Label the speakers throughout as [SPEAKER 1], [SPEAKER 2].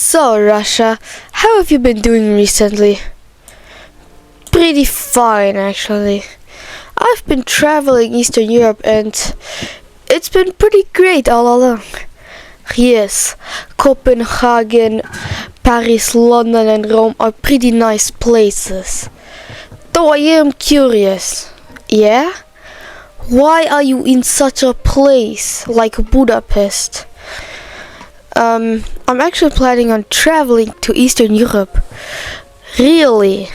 [SPEAKER 1] So, Russia, how have you been doing recently? Pretty fine, actually. I've been traveling Eastern Europe and it's been pretty great all along. Yes, Copenhagen, Paris, London and Rome are pretty nice places. Though I am curious. Yeah? Why are you in such a place like Budapest? I'm actually planning on traveling to Eastern Europe. Really?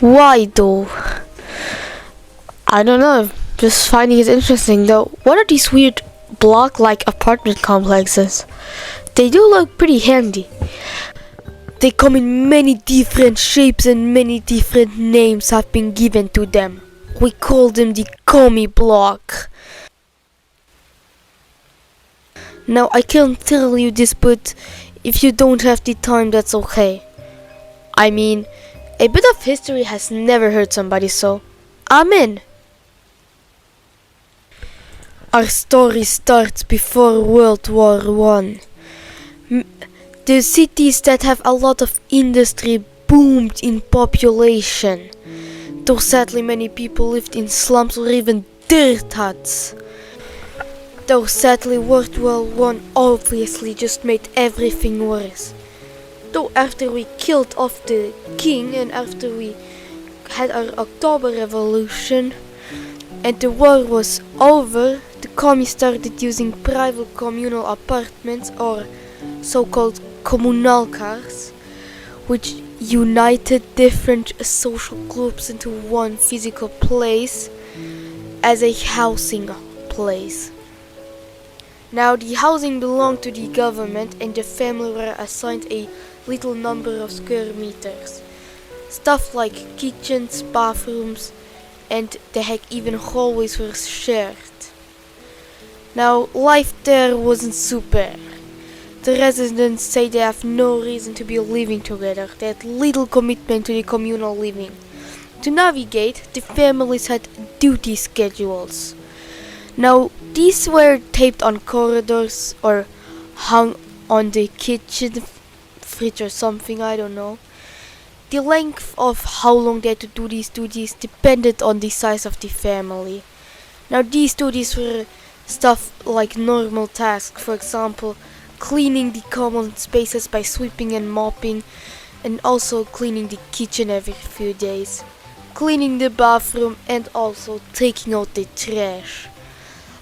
[SPEAKER 1] Why though? I don't know, just finding it interesting though. What are these weird block-like apartment complexes? They do look pretty handy. They come in many different shapes and many different names have been given to them. We call them the commie block. Now I can't tell you this, but if you don't have the time, that's okay. I mean, a bit of history has never hurt somebody, so I'm in. Our story starts before World War I. The cities that have a lot of industry boomed in population. Though sadly many people lived in slums or even dirt huts. Though sadly World War I obviously just made everything worse. Though after we killed off the king and after we had our October Revolution and the war was over, the commies started using private communal apartments or so-called communalcars, which united different social groups into one physical place as a housing place. Now the housing belonged to the government and the family were assigned a little number of square meters. Stuff like kitchens, bathrooms, and the heck even hallways were shared. Now life there wasn't super. The residents say they have no reason to be living together. They had little commitment to the communal living. To navigate, the families had duty schedules. Now, these were taped on corridors or hung on the kitchen fridge or something, I don't know. The length of how long they had to do these duties depended on the size of the family. Now, these duties were stuff like normal tasks, for example, cleaning the common spaces by sweeping and mopping, and also cleaning the kitchen every few days, cleaning the bathroom, and also taking out the trash.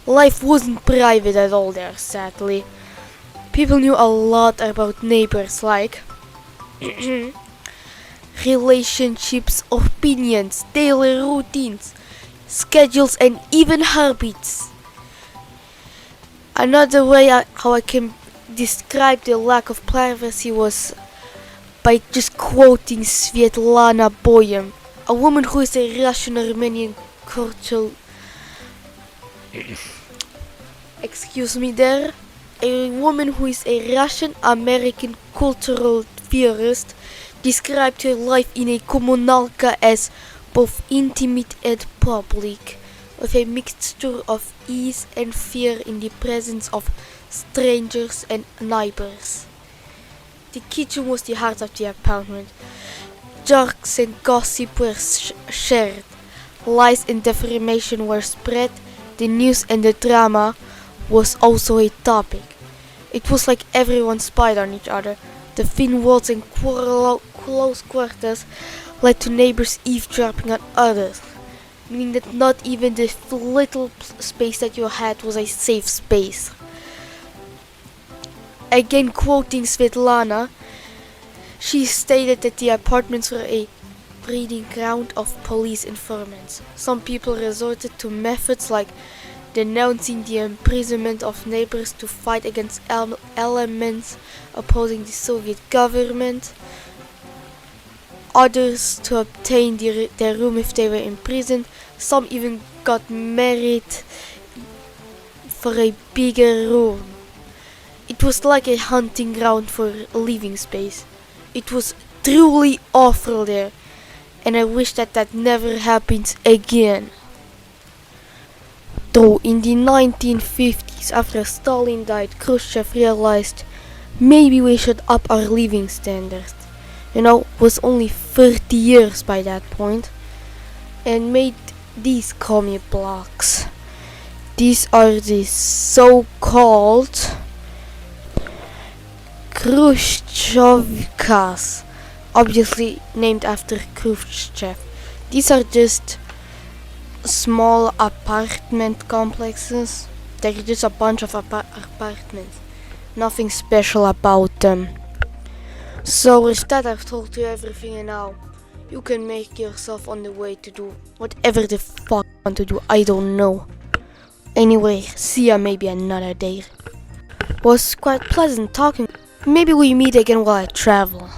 [SPEAKER 1] Life wasn't private at all there, sadly. People knew a lot about neighbors, like relationships, opinions, daily routines, schedules, and even habits. Another way how I can describe the lack of privacy was by just quoting Svetlana Boyem, a woman who is a Russian-Armenian cultural a woman who is a Russian-American cultural theorist described her life in a kommunalka as both intimate and public, with a mixture of ease and fear in the presence of strangers and neighbors. The kitchen was the heart of the apartment. Jokes and gossip were shared. Lies and defamation were spread. The news and the drama was also a topic. It was like everyone spied on each other. The thin walls and close quarters led to neighbors eavesdropping on others, meaning that not even the little space that you had was a safe space. Again quoting Svetlana, she stated that the apartments were a breeding ground of police informants. Some people resorted to methods like denouncing the imprisonment of neighbors to fight against elements opposing the Soviet government. Others to obtain their room if they were imprisoned. Some even got married for a bigger room. It was like a hunting ground for living space. It was truly awful there, and I wish that never happens again. Though in the 1950s, after Stalin died, Kruschew realized maybe we should up our living standards. Was only 30 years by that point, and made these commie blocks. These are the so-called Krushchevkas, obviously named after Khrushchev. These are just small apartment complexes. They're just a bunch of apartments. Nothing special about them. So with that, I've told you everything, and now you can make yourself on the way to do whatever the fuck you want to do. I don't know. Anyway, see ya maybe another day. Was quite pleasant talking. Maybe we meet again while I travel.